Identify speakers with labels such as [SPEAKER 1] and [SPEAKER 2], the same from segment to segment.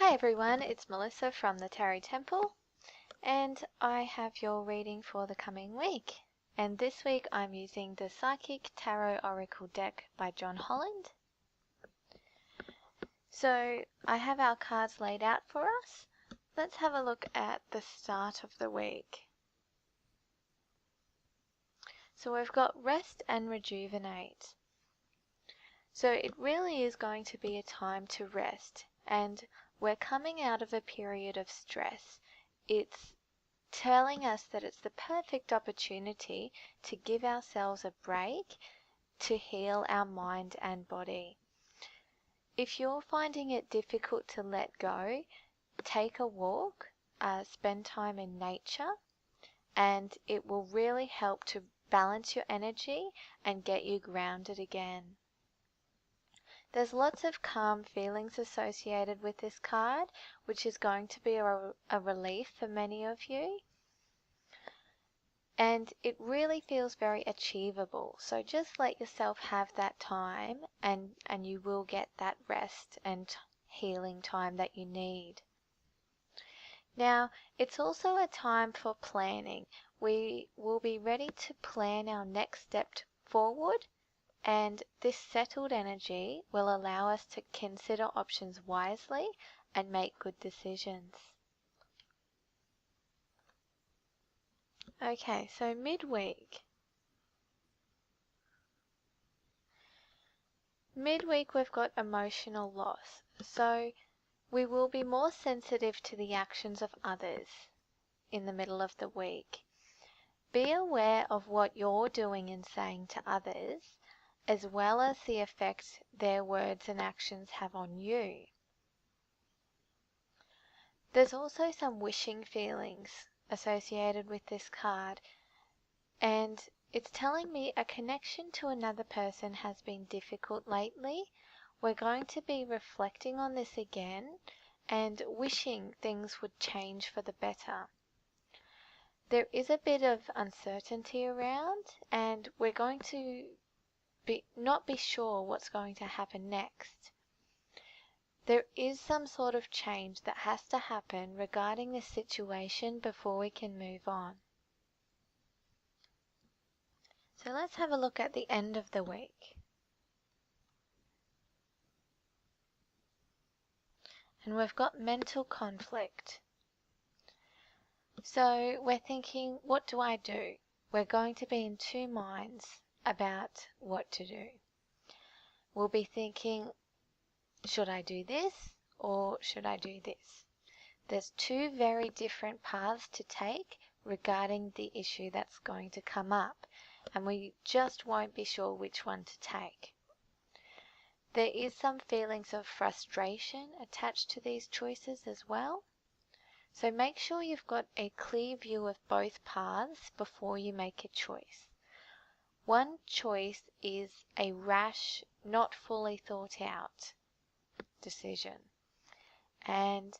[SPEAKER 1] Hi everyone, it's Melissa from the Tarot Temple, and I have your reading for the coming week. And this week I'm using the Psychic Tarot Oracle deck by Holland. So I have our cards laid out for us. Let's have a look at the start of the week. So we've got Rest and Rejuvenate. So it really is going to be a time to rest, and we're coming out of a period of stress. It's telling us that it's the perfect opportunity to give ourselves a break to heal our mind and body. If you're finding it difficult to let go, take a walk, spend time in nature, and it will really help to balance your energy and get you grounded again. There's lots of calm feelings associated with this card, which is going to be a relief for many of you. And it really feels very achievable. So just let yourself have that time and you will get that rest and healing time that you need. Now, it's also a time for planning. We will be ready to plan our next step forward, and this settled energy will allow us to consider options wisely and make good decisions. Okay, so midweek. Midweek we've got emotional loss. So we will be more sensitive to the actions of others in the middle of the week. Be aware of what you're doing and saying to others, as well as the effect their words and actions have on you. There's also some wishing feelings associated with this card, and it's telling me a connection to another person has been difficult lately. We're going to be reflecting on this again and wishing things would change for the better. There is a bit of uncertainty around, and we're going to not be sure what's going to happen next. There is some sort of change that has to happen regarding this situation before we can move on. So let's have a look at the end of the week. And we've got mental conflict. So we're thinking, what do I do? We're going to be in two minds about what to do. We'll be thinking, should I do this or should I do this? There's two very different paths to take regarding the issue that's going to come up, and we just won't be sure which one to take. There is some feelings of frustration attached to these choices as well. So make sure you've got a clear view of both paths before you make a choice. One choice is a rash, not fully thought out decision. And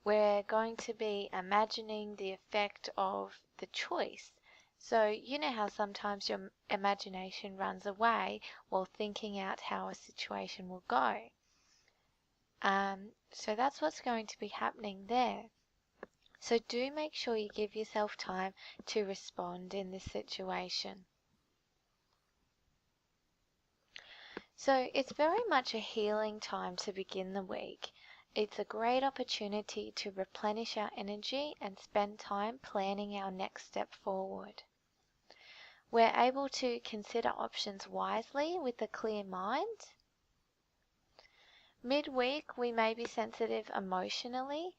[SPEAKER 1] we're going to be imagining the effect of the choice. So you know how sometimes your imagination runs away while thinking out how a situation will go. So that's what's going to be happening there. So do make sure you give yourself time to respond in this situation. So it's very much a healing time to begin the week. It's a great opportunity to replenish our energy and spend time planning our next step forward. We're able to consider options wisely with a clear mind. Midweek, we may be sensitive emotionally.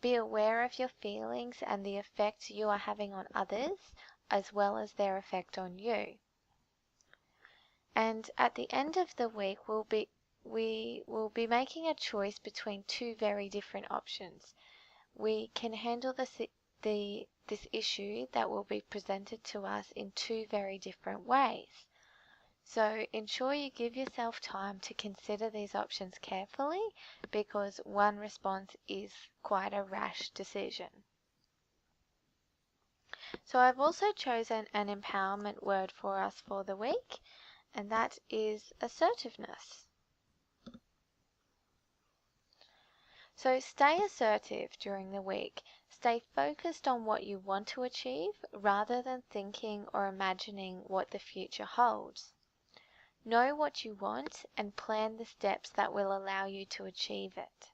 [SPEAKER 1] Be aware of your feelings and the effect you are having on others, as well as their effect on you. And at the end of the week, we will be making a choice between two very different options. We can handle this issue that will be presented to us in two very different ways. So ensure you give yourself time to consider these options carefully, because one response is quite a rash decision. So I've also chosen an empowerment word for us for the week, and that is assertiveness. So stay assertive during the week. Stay focused on what you want to achieve rather than thinking or imagining what the future holds. Know what you want and plan the steps that will allow you to achieve it.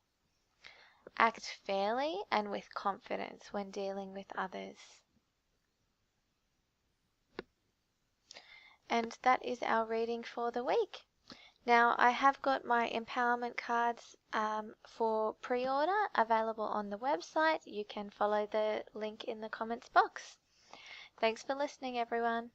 [SPEAKER 1] Act fairly and with confidence when dealing with others. And that is our reading for the week. Now, I have got my empowerment cards for pre-order available on the website. You can follow the link in the comments box. Thanks for listening, everyone.